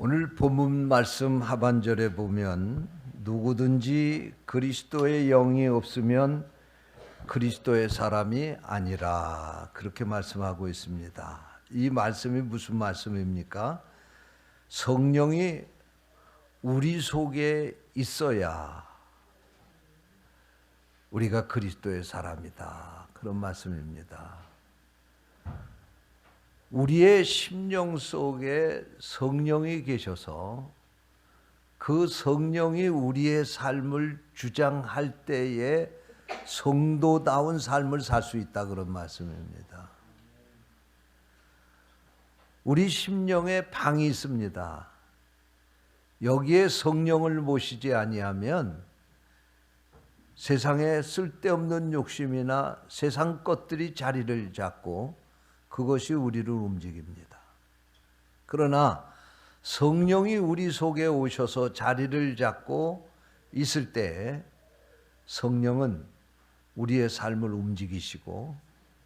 오늘 본문 말씀 하반절에 보면 누구든지 그리스도의 영이 없으면 그리스도의 사람이 아니라 그렇게 말씀하고 있습니다. 이 말씀이 무슨 말씀입니까? 성령이 우리 속에 있어야 우리가 그리스도의 사람이다. 그런 말씀입니다. 우리의 심령 속에 성령이 계셔서 그 성령이 우리의 삶을 주장할 때에 성도다운 삶을 살 수 있다 그런 말씀입니다. 우리 심령에 방이 있습니다. 여기에 성령을 모시지 아니하면 세상에 쓸데없는 욕심이나 세상 것들이 자리를 잡고 그것이 우리를 움직입니다. 그러나 성령이 우리 속에 오셔서 자리를 잡고 있을 때 성령은 우리의 삶을 움직이시고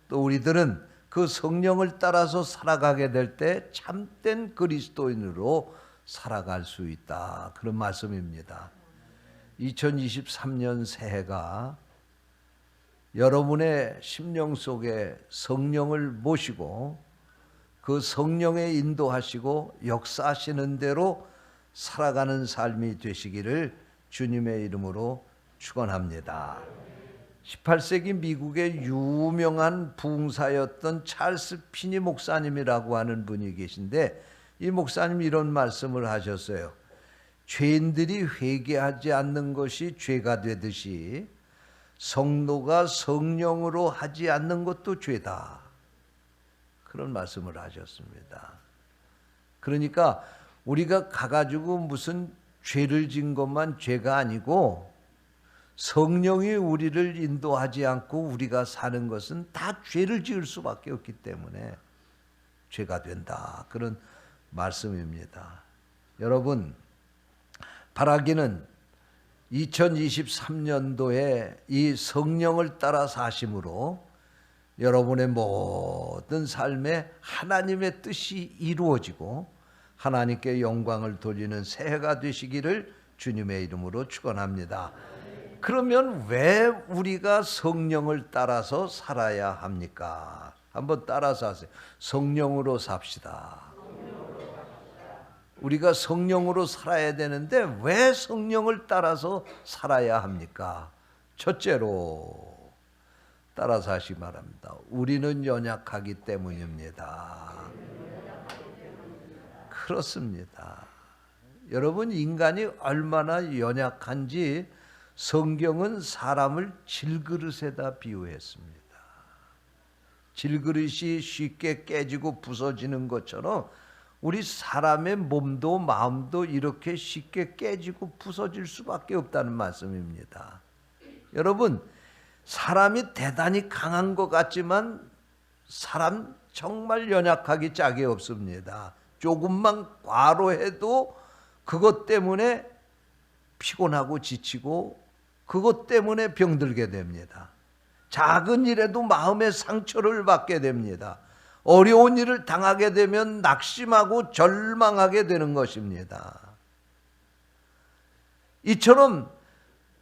또 우리들은 그 성령을 따라서 살아가게 될 때 참된 그리스도인으로 살아갈 수 있다. 그런 말씀입니다. 2023년 새해가 여러분의 심령 속에 성령을 모시고 그 성령에 인도하시고 역사하시는 대로 살아가는 삶이 되시기를 주님의 이름으로 축원합니다. 18세기 미국의 유명한 부흥사였던 찰스 피니 목사님이라고 하는 분이 계신데 이 목사님이 이런 말씀을 하셨어요. 죄인들이 회개하지 않는 것이 죄가 되듯이 성도가 성령으로 하지 않는 것도 죄다. 그런 말씀을 하셨습니다. 그러니까 우리가 가가지고 무슨 죄를 진 것만 죄가 아니고 성령이 우리를 인도하지 않고 우리가 사는 것은 다 죄를 지을 수밖에 없기 때문에 죄가 된다. 그런 말씀입니다. 여러분, 바라기는 2023년도에 이 성령을 따라 사심으로 여러분의 모든 삶에 하나님의 뜻이 이루어지고 하나님께 영광을 돌리는 새해가 되시기를 주님의 이름으로 축원합니다. 그러면 왜 우리가 성령을 따라서 살아야 합니까? 한번 따라서 하세요. 성령으로 삽시다. 우리가 성령으로 살아야 되는데 왜 성령을 따라서 살아야 합니까? 첫째로 따라서 하시기 바랍니다. 우리는 연약하기 때문입니다. 그렇습니다. 여러분, 인간이 얼마나 연약한지 성경은 사람을 질그릇에다 비유했습니다. 질그릇이 쉽게 깨지고 부서지는 것처럼 우리 사람의 몸도 마음도 이렇게 쉽게 깨지고 부서질 수밖에 없다는 말씀입니다. 여러분, 사람이 대단히 강한 것 같지만 사람 정말 연약하기 짝이 없습니다. 조금만 과로해도 그것 때문에 피곤하고 지치고 그것 때문에 병들게 됩니다. 작은 일에도 마음의 상처를 받게 됩니다. 어려운 일을 당하게 되면 낙심하고 절망하게 되는 것입니다. 이처럼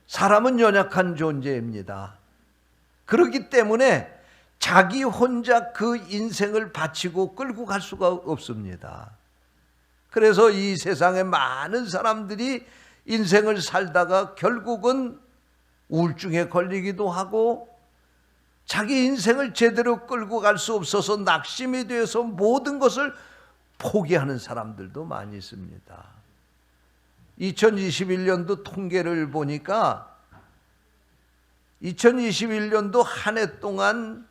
사람은 연약한 존재입니다. 그렇기 때문에 자기 혼자 그 인생을 바치고 끌고 갈 수가 없습니다. 그래서 이 세상에 많은 사람들이 인생을 살다가 결국은 우울증에 걸리기도 하고 자기 인생을 제대로 끌고 갈 수 없어서 낙심이 되어서 모든 것을 포기하는 사람들도 많이 있습니다. 2021년도 통계를 보니까 2021년도 한 해 동안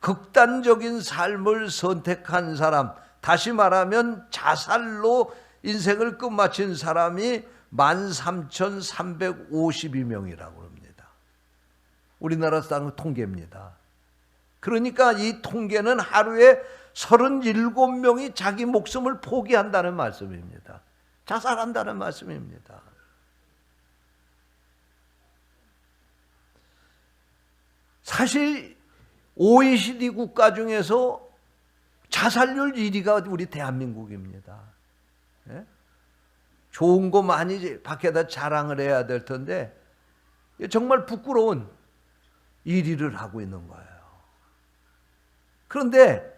극단적인 삶을 선택한 사람, 다시 말하면 자살로 인생을 끝마친 사람이 13,352명이라고 합니다. 우리나라 사람 통계입니다. 그러니까 이 통계는 하루에 37명이 자기 목숨을 포기한다는 말씀입니다. 자살한다는 말씀입니다. 사실 OECD 국가 중에서 자살률 1위가 우리 대한민국입니다. 예? 좋은 거 많이 밖에다 자랑을 해야 될 텐데 정말 부끄러운 일을 하고 있는 거예요. 그런데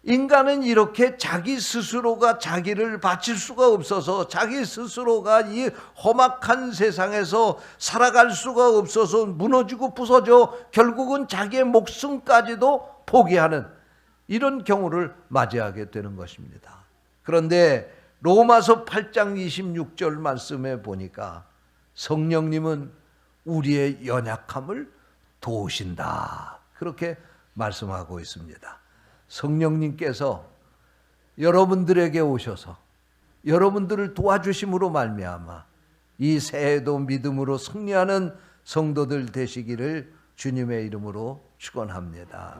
인간은 이렇게 자기 스스로가 자기를 바칠 수가 없어서, 자기 스스로가 이 험악한 세상에서 살아갈 수가 없어서 무너지고 부서져 결국은 자기의 목숨까지도 포기하는 이런 경우를 맞이하게 되는 것입니다. 그런데 로마서 8장 26절 말씀에 보니까 성령님은 우리의 연약함을 도우신다, 그렇게 말씀하고 있습니다. 성령님께서 여러분들에게 오셔서 여러분들을 도와주심으로 말미암아 이 새해도 믿음으로 승리하는 성도들 되시기를 주님의 이름으로 축원합니다.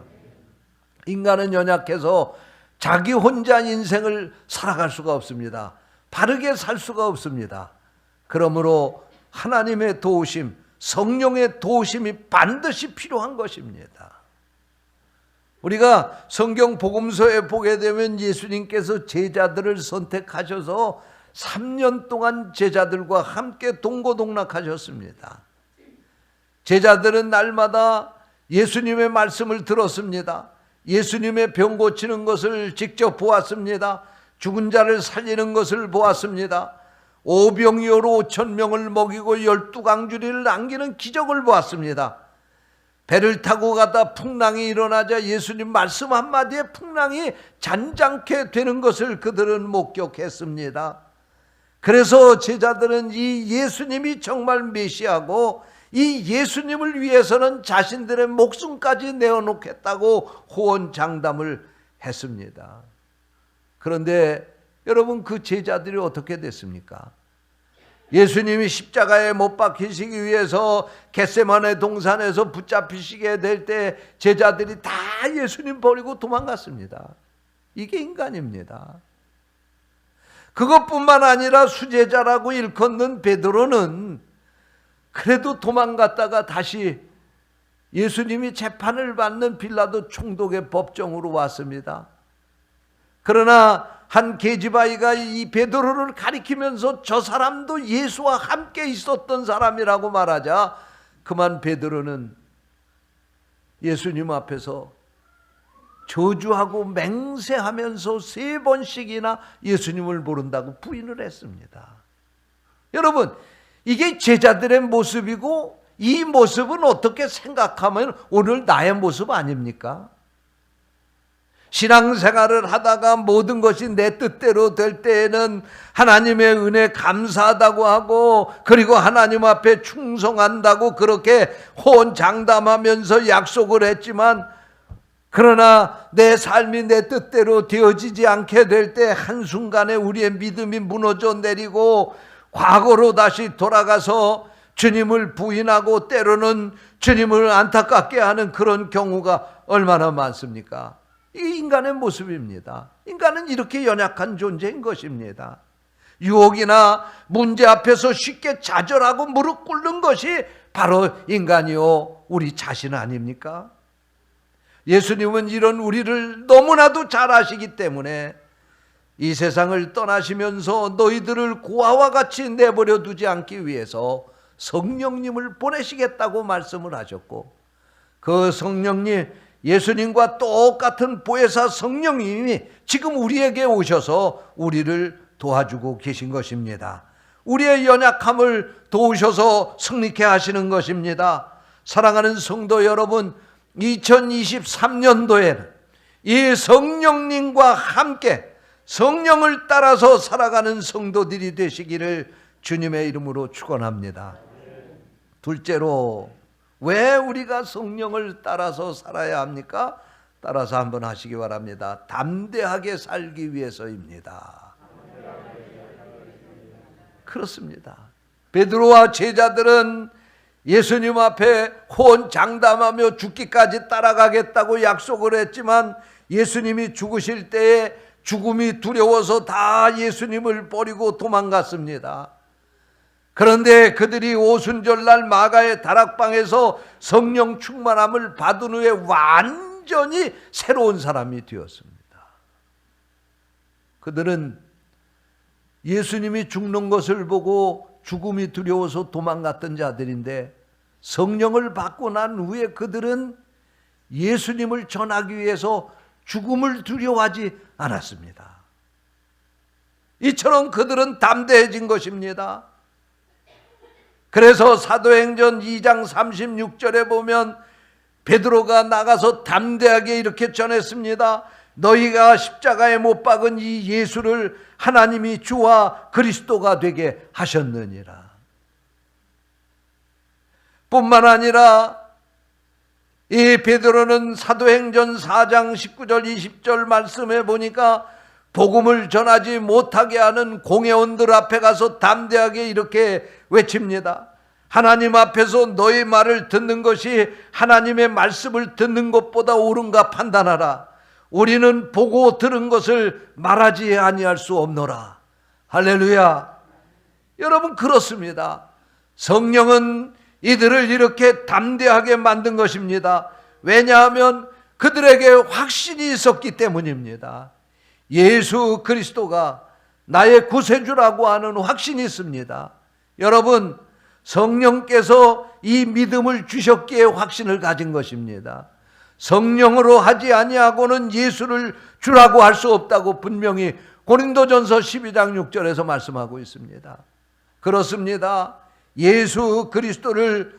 인간은 연약해서 자기 혼자 인생을 살아갈 수가 없습니다. 바르게 살 수가 없습니다. 그러므로 하나님의 도우심, 성령의 도우심이 반드시 필요한 것입니다. 우리가 성경 복음서에 보게 되면 예수님께서 제자들을 선택하셔서 3년 동안 제자들과 함께 동고동락하셨습니다. 제자들은 날마다 예수님의 말씀을 들었습니다. 예수님의 병 고치는 것을 직접 보았습니다. 죽은 자를 살리는 것을 보았습니다. 오병이어로 5,000명을 먹이고 12강주리를 남기는 기적을 보았습니다. 배를 타고 가다 풍랑이 일어나자 예수님 말씀 한마디에 풍랑이 잔잔케 되는 것을 그들은 목격했습니다. 그래서 제자들은 이 예수님이 정말 메시아고 이 예수님을 위해서는 자신들의 목숨까지 내어놓겠다고 호언장담을 했습니다. 그런데 여러분, 그 제자들이 어떻게 됐습니까? 예수님이 십자가에 못 박히시기 위해서 겟세마네 동산에서 붙잡히시게 될 때 제자들이 다 예수님 버리고 도망갔습니다. 이게 인간입니다. 그것뿐만 아니라 수제자라고 일컫는 베드로는 그래도 도망갔다가 다시 예수님이 재판을 받는 빌라도 총독의 법정으로 왔습니다. 그러나 한 계집아이가 이 베드로를 가리키면서 저 사람도 예수와 함께 있었던 사람이라고 말하자 그만 베드로는 예수님 앞에서 저주하고 맹세하면서 3번씩이나 예수님을 모른다고 부인을 했습니다. 여러분, 이게 제자들의 모습이고 이 모습은 어떻게 생각하면 오늘 나의 모습 아닙니까? 신앙생활을 하다가 모든 것이 내 뜻대로 될 때에는 하나님의 은혜 감사하다고 하고 그리고 하나님 앞에 충성한다고 그렇게 호언장담하면서 약속을 했지만, 그러나 내 삶이 내 뜻대로 되어지지 않게 될 때 한순간에 우리의 믿음이 무너져 내리고 과거로 다시 돌아가서 주님을 부인하고 때로는 주님을 안타깝게 하는 그런 경우가 얼마나 많습니까? 이 인간의 모습입니다. 인간은 이렇게 연약한 존재인 것입니다. 유혹이나 문제 앞에서 쉽게 좌절하고 무릎 꿇는 것이 바로 인간이요, 우리 자신 아닙니까? 예수님은 이런 우리를 너무나도 잘 아시기 때문에 이 세상을 떠나시면서 너희들을 고아와 같이 내버려 두지 않기 위해서 성령님을 보내시겠다고 말씀을 하셨고, 그 성령님, 예수님과 똑같은 보혜사 성령님이 지금 우리에게 오셔서 우리를 도와주고 계신 것입니다. 우리의 연약함을 도우셔서 승리케 하시는 것입니다. 사랑하는 성도 여러분, 2023년도에는 이 성령님과 함께 성령을 따라서 살아가는 성도들이 되시기를 주님의 이름으로 축원합니다. 둘째로, 왜 우리가 성령을 따라서 살아야 합니까? 따라서 한번 하시기 바랍니다. 담대하게 살기 위해서입니다. 그렇습니다. 베드로와 제자들은 예수님 앞에 호언장담하며 죽기까지 따라가겠다고 약속을 했지만 예수님이 죽으실 때에 죽음이 두려워서 다 예수님을 버리고 도망갔습니다. 그런데 그들이 오순절날 마가의 다락방에서 성령 충만함을 받은 후에 완전히 새로운 사람이 되었습니다. 그들은 예수님이 죽는 것을 보고 죽음이 두려워서 도망갔던 자들인데 성령을 받고 난 후에 그들은 예수님을 전하기 위해서 죽음을 두려워하지 않았습니다. 이처럼 그들은 담대해진 것입니다. 그래서 사도행전 2장 36절에 보면 베드로가 나가서 담대하게 이렇게 전했습니다. 너희가 십자가에 못 박은 이 예수를 하나님이 주와 그리스도가 되게 하셨느니라. 뿐만 아니라 이 베드로는 사도행전 4장 19절 20절 말씀에 보니까 복음을 전하지 못하게 하는 공회원들 앞에 가서 담대하게 이렇게 외칩니다. 하나님 앞에서 너희 말을 듣는 것이 하나님의 말씀을 듣는 것보다 옳은가 판단하라. 우리는 보고 들은 것을 말하지 아니할 수 없노라. 할렐루야. 여러분, 그렇습니다. 성령은 이들을 이렇게 담대하게 만든 것입니다. 왜냐하면 그들에게 확신이 있었기 때문입니다. 예수 그리스도가 나의 구세주라고 하는 확신이 있습니다. 여러분, 성령께서 이 믿음을 주셨기에 확신을 가진 것입니다. 성령으로 하지 아니하고는 예수를 주라고 할 수 없다고 분명히 고린도전서 12장 6절에서 말씀하고 있습니다. 그렇습니다. 예수 그리스도를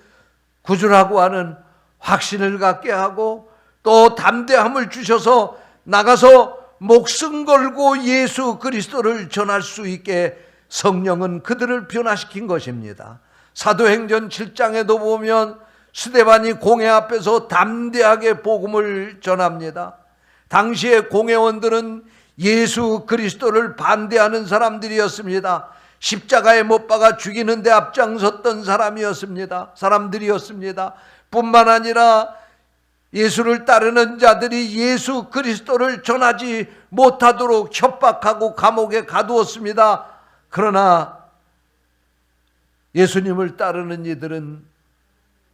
구주라고 하는 확신을 갖게 하고 또 담대함을 주셔서 나가서 목숨 걸고 예수 그리스도를 전할 수 있게 성령은 그들을 변화시킨 것입니다. 사도행전 7장에도 보면 스데반이 공회 앞에서 담대하게 복음을 전합니다. 당시의 공회원들은 예수 그리스도를 반대하는 사람들이었습니다. 십자가에 못 박아 죽이는 데 앞장섰던 사람들이었습니다. 뿐만 아니라 예수를 따르는 자들이 예수 그리스도를 전하지 못하도록 협박하고 감옥에 가두었습니다. 그러나 예수님을 따르는 이들은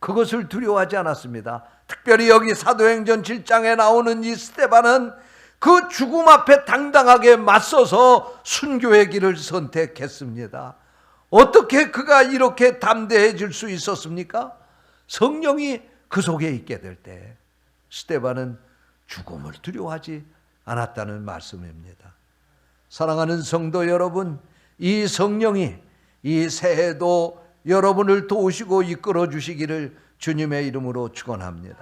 그것을 두려워하지 않았습니다. 특별히 여기 사도행전 7장에 나오는 이 스데반은 그 죽음 앞에 당당하게 맞서서 순교의 길을 선택했습니다. 어떻게 그가 이렇게 담대해질 수 있었습니까? 성령이 그 속에 있게 될 때 스데반은 죽음을 두려워하지 않았다는 말씀입니다. 사랑하는 성도 여러분, 이 성령이 이 새해도 여러분을 도우시고 이끌어 주시기를 주님의 이름으로 축원합니다.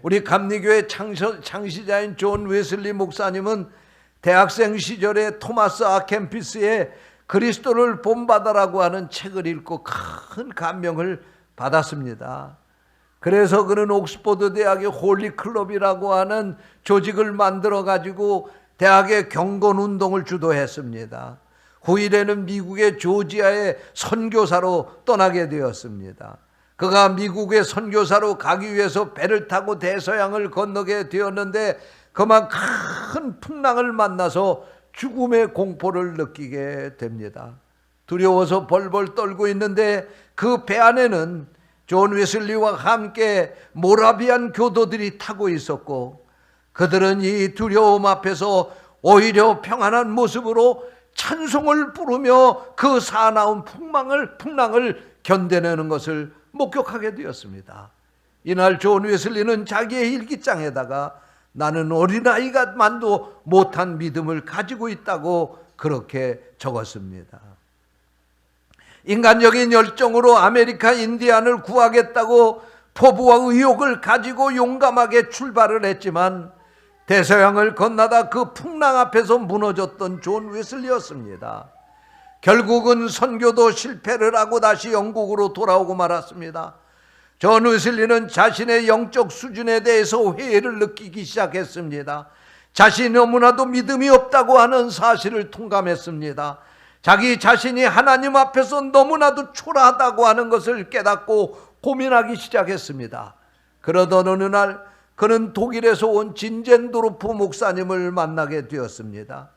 우리 감리교회 창시자인 존 웨슬리 목사님은 대학생 시절에 토마스 아켄피스의 그리스도를 본받아라고 하는 책을 읽고 큰 감명을 받았습니다. 그래서 그는 옥스퍼드 대학의 홀리 클럽이라고 하는 조직을 만들어 가지고 대학의 경건 운동을 주도했습니다. 후일에는 미국의 조지아의 선교사로 떠나게 되었습니다. 그가 미국의 선교사로 가기 위해서 배를 타고 대서양을 건너게 되었는데 그만 큰 풍랑을 만나서 죽음의 공포를 느끼게 됩니다. 두려워서 벌벌 떨고 있는데 그 배 안에는 존 웨슬리와 함께 모라비안 교도들이 타고 있었고 그들은 이 두려움 앞에서 오히려 평안한 모습으로 찬송을 부르며 그 사나운 풍랑을 견뎌내는 것을 목격하게 되었습니다. 이날 존 웨슬리는 자기의 일기장에다가 나는 어린아이가만도 못한 믿음을 가지고 있다고 그렇게 적었습니다. 인간적인 열정으로 아메리카 인디안을 구하겠다고 포부와 의욕을 가지고 용감하게 출발을 했지만 대서양을 건너다 그 풍랑 앞에서 무너졌던 존 웨슬리였습니다. 결국은 선교도 실패를 하고 다시 영국으로 돌아오고 말았습니다. 존 웨슬리는 자신의 영적 수준에 대해서 회의를 느끼기 시작했습니다. 자신이 너무나도 믿음이 없다고 하는 사실을 통감했습니다. 자기 자신이 하나님 앞에서 너무나도 초라하다고 하는 것을 깨닫고 고민하기 시작했습니다. 그러던 어느 날 그는 독일에서 온 진젠도르프 목사님을 만나게 되었습니다.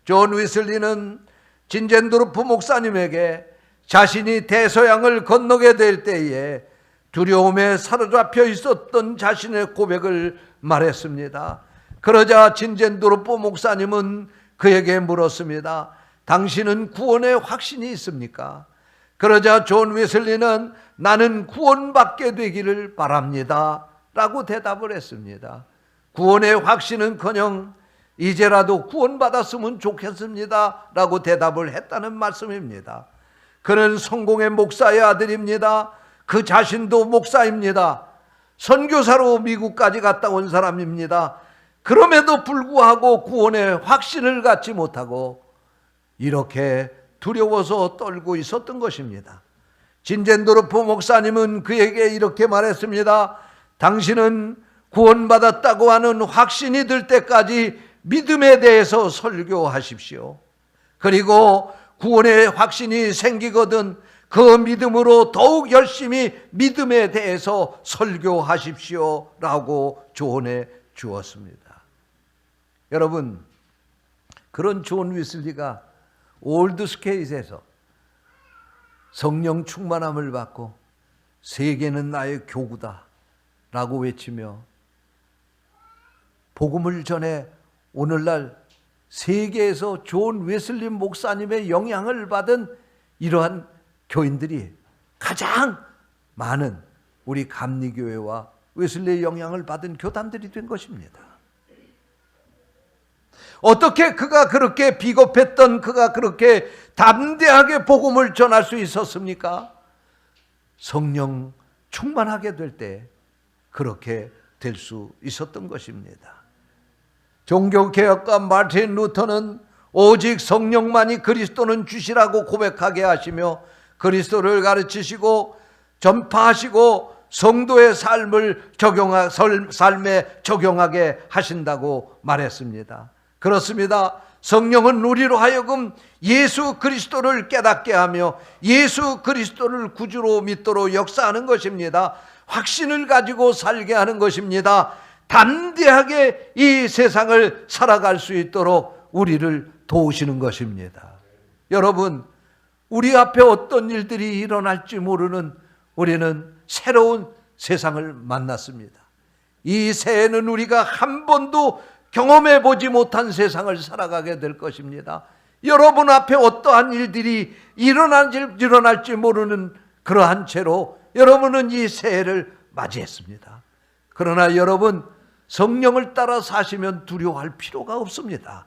존 웨슬리는 진젠도르프 목사님에게 자신이 대서양을 건너게 될 때에 두려움에 사로잡혀 있었던 자신의 고백을 말했습니다. 그러자 진젠도르프 목사님은 그에게 물었습니다. 당신은 구원의 확신이 있습니까? 그러자 존 웨슬리는 나는 구원받게 되기를 바랍니다 라고 대답을 했습니다. 구원의 확신은커녕 이제라도 구원받았으면 좋겠습니다 라고 대답을 했다는 말씀입니다. 그는 성공의 목사의 아들입니다. 그 자신도 목사입니다. 선교사로 미국까지 갔다 온 사람입니다. 그럼에도 불구하고 구원의 확신을 갖지 못하고 이렇게 두려워서 떨고 있었던 것입니다. 진젠도르프 목사님은 그에게 이렇게 말했습니다. 당신은 구원받았다고 하는 확신이 들 때까지 믿음에 대해서 설교하십시오. 그리고 구원의 확신이 생기거든 그 믿음으로 더욱 열심히 믿음에 대해서 설교하십시오 라고 조언해 주었습니다. 여러분, 그런 존 웨슬리가 올드스케이트에서 성령 충만함을 받고 세계는 나의 교구다 라고 외치며 복음을 전해 오늘날 세계에서 존 웨슬리 목사님의 영향을 받은 이러한 교인들이 가장 많은 우리 감리교회와 웨슬리의 영향을 받은 교단들이 된 것입니다. 어떻게 그가 그렇게 비겁했던 그가 그렇게 담대하게 복음을 전할 수 있었습니까? 성령 충만하게 될 때 그렇게 될 수 있었던 것입니다. 종교개혁가 마틴 루터는 오직 성령만이 그리스도는 주시라고 고백하게 하시며 그리스도를 가르치시고 전파하시고 성도의 삶에 적용하게 하신다고 말했습니다. 그렇습니다. 성령은 우리로 하여금 예수 그리스도를 깨닫게 하며 예수 그리스도를 구주로 믿도록 역사하는 것입니다. 확신을 가지고 살게 하는 것입니다. 담대하게 이 세상을 살아갈 수 있도록 우리를 도우시는 것입니다. 여러분, 우리 앞에 어떤 일들이 일어날지 모르는 우리는 새로운 세상을 만났습니다. 이 새해는 우리가 한 번도 경험해 보지 못한 세상을 살아가게 될 것입니다. 여러분 앞에 어떠한 일들이 일어날지 모르는 그러한 채로 여러분은 이 새해를 맞이했습니다. 그러나 여러분, 성령을 따라 사시면 두려워할 필요가 없습니다.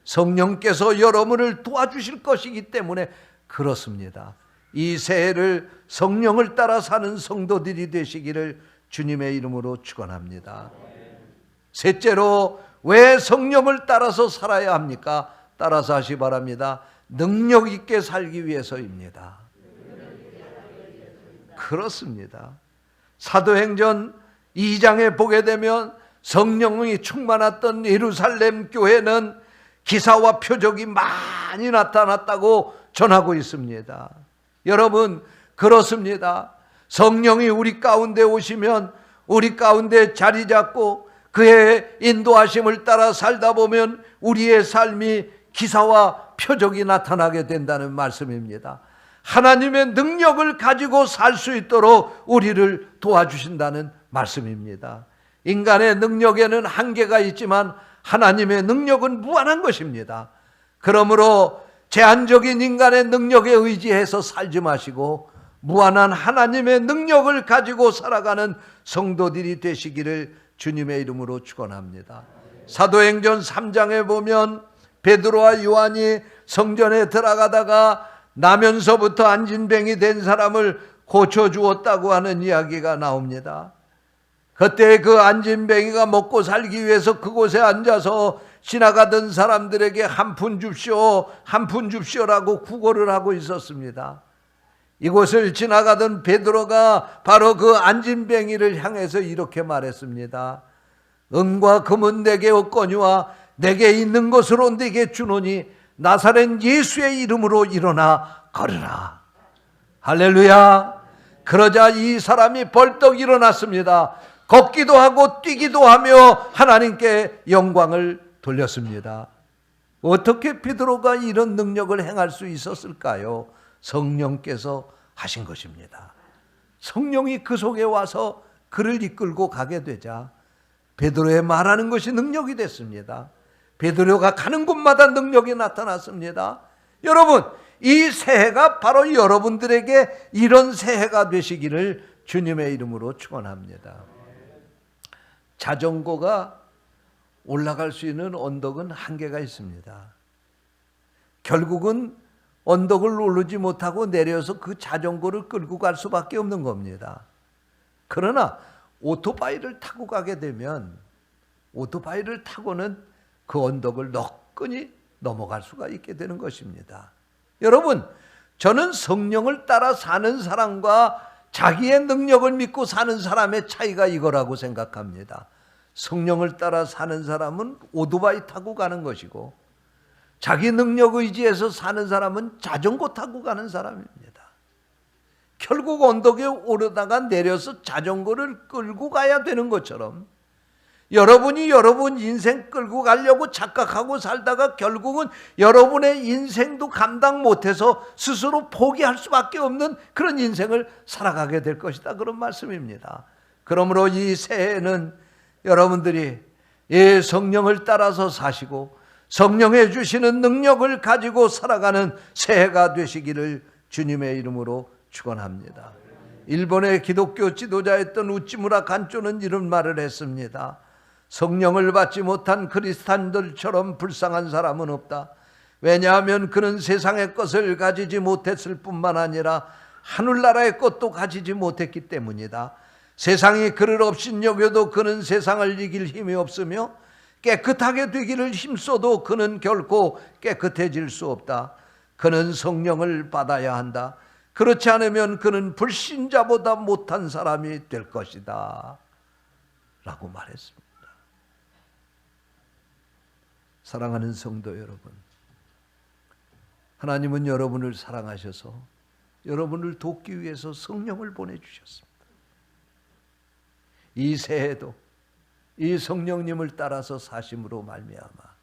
성령께서 여러분을 도와주실 것이기 때문에 그렇습니다. 이 새해를 성령을 따라 사는 성도들이 되시기를 주님의 이름으로 축원합니다. 셋째로, 왜 성령을 따라서 살아야 합니까? 따라서 하시 바랍니다. 능력 있게 살기 위해서입니다. 그렇습니다. 사도행전 2장에 보게 되면 성령이 충만했던 예루살렘 교회는 기사와 표적이 많이 나타났다고 전하고 있습니다. 여러분, 그렇습니다. 성령이 우리 가운데 오시면 우리 가운데 자리 잡고 그의 인도하심을 따라 살다 보면 우리의 삶이 기사와 표적이 나타나게 된다는 말씀입니다. 하나님의 능력을 가지고 살 수 있도록 우리를 도와주신다는 말씀입니다. 인간의 능력에는 한계가 있지만 하나님의 능력은 무한한 것입니다. 그러므로 제한적인 인간의 능력에 의지해서 살지 마시고 무한한 하나님의 능력을 가지고 살아가는 성도들이 되시기를 주님의 이름으로 축원합니다. 사도행전 3장에 보면 베드로와 요한이 성전에 들어가다가 나면서부터 안진뱅이 된 사람을 고쳐주었다고 하는 이야기가 나옵니다. 그때 그 안진뱅이가 먹고 살기 위해서 그곳에 앉아서 지나가던 사람들에게 한 푼 줍시오, 한 푼 줍시오라고 구걸을 하고 있었습니다. 이곳을 지나가던 베드로가 바로 그 안진뱅이를 향해서 이렇게 말했습니다. 은과 금은 내게 없거니와 내게 있는 것으로 내게 주노니 나사렛 예수의 이름으로 일어나 걸으라. 할렐루야. 그러자 이 사람이 벌떡 일어났습니다. 걷기도 하고 뛰기도 하며 하나님께 영광을 돌렸습니다. 어떻게 베드로가 이런 능력을 행할 수 있었을까요? 성령께서 하신 것입니다. 성령이 그 속에 와서 그를 이끌고 가게 되자 베드로의 말하는 것이 능력이 됐습니다. 베드로가 가는 곳마다 능력이 나타났습니다. 여러분, 이 새해가 바로 여러분들에게 이런 새해가 되시기를 주님의 이름으로 축원합니다. 자전거가 올라갈 수 있는 언덕은 한계가 있습니다. 결국은 언덕을 오르지 못하고 내려서 그 자전거를 끌고 갈 수밖에 없는 겁니다. 그러나 오토바이를 타고 가게 되면 오토바이를 타고는 그 언덕을 너끈히 넘어갈 수가 있게 되는 것입니다. 여러분, 저는 성령을 따라 사는 사람과 자기의 능력을 믿고 사는 사람의 차이가 이거라고 생각합니다. 성령을 따라 사는 사람은 오토바이 타고 가는 것이고 자기 능력 의지에서 사는 사람은 자전거 타고 가는 사람입니다. 결국 언덕에 오르다가 내려서 자전거를 끌고 가야 되는 것처럼 여러분이 여러분 인생 끌고 가려고 착각하고 살다가 결국은 여러분의 인생도 감당 못해서 스스로 포기할 수밖에 없는 그런 인생을 살아가게 될 것이다, 그런 말씀입니다. 그러므로 이 새해에는 여러분들이 성령을 따라서 사시고 성령의 주시는 능력을 가지고 살아가는 새해가 되시기를 주님의 이름으로 축원합니다. 일본의 기독교 지도자였던 우찌무라 간조는 이런 말을 했습니다. 성령을 받지 못한 크리스찬들처럼 불쌍한 사람은 없다. 왜냐하면 그는 세상의 것을 가지지 못했을 뿐만 아니라 하늘나라의 것도 가지지 못했기 때문이다. 세상이 그를 업신여겨도 그는 세상을 이길 힘이 없으며 깨끗하게 되기를 힘써도 그는 결코 깨끗해질 수 없다. 그는 성령을 받아야 한다. 그렇지 않으면 그는 불신자보다 못한 사람이 될 것이다 라고 말했습니다. 사랑하는 성도 여러분, 하나님은 여러분을 사랑하셔서 여러분을 돕기 위해서 성령을 보내주셨습니다. 이 새해도 이 성령님을 따라서 사심으로 말미암아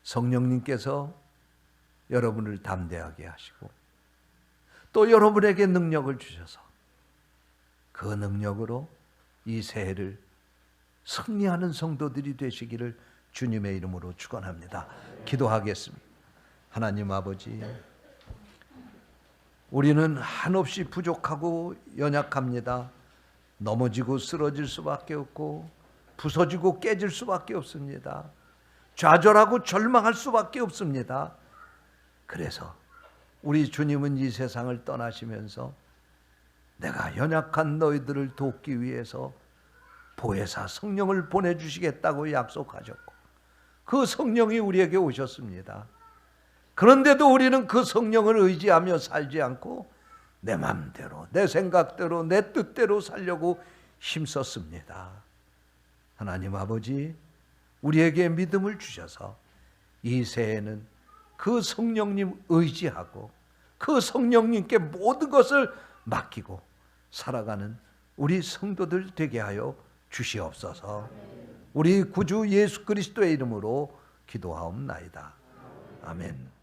성령님께서 여러분을 담대하게 하시고 또 여러분에게 능력을 주셔서 그 능력으로 이 새해를 승리하는 성도들이 되시기를 주님의 이름으로 축원합니다. 기도하겠습니다. 하나님 아버지, 우리는 한없이 부족하고 연약합니다. 넘어지고 쓰러질 수밖에 없고 부서지고 깨질 수밖에 없습니다. 좌절하고 절망할 수밖에 없습니다. 그래서 우리 주님은 이 세상을 떠나시면서 내가 연약한 너희들을 돕기 위해서 보혜사 성령을 보내주시겠다고 약속하셨고 그 성령이 우리에게 오셨습니다. 그런데도 우리는 그 성령을 의지하며 살지 않고 내 마음대로, 내 생각대로, 내 뜻대로 살려고 힘썼습니다. 하나님 아버지, 우리에게 믿음을 주셔서 이 새해에는 그 성령님 의지하고 그 성령님께 모든 것을 맡기고 살아가는 우리 성도들 되게 하여 주시옵소서. 우리 구주 예수 그리스도의 이름으로 기도하옵나이다. 아멘.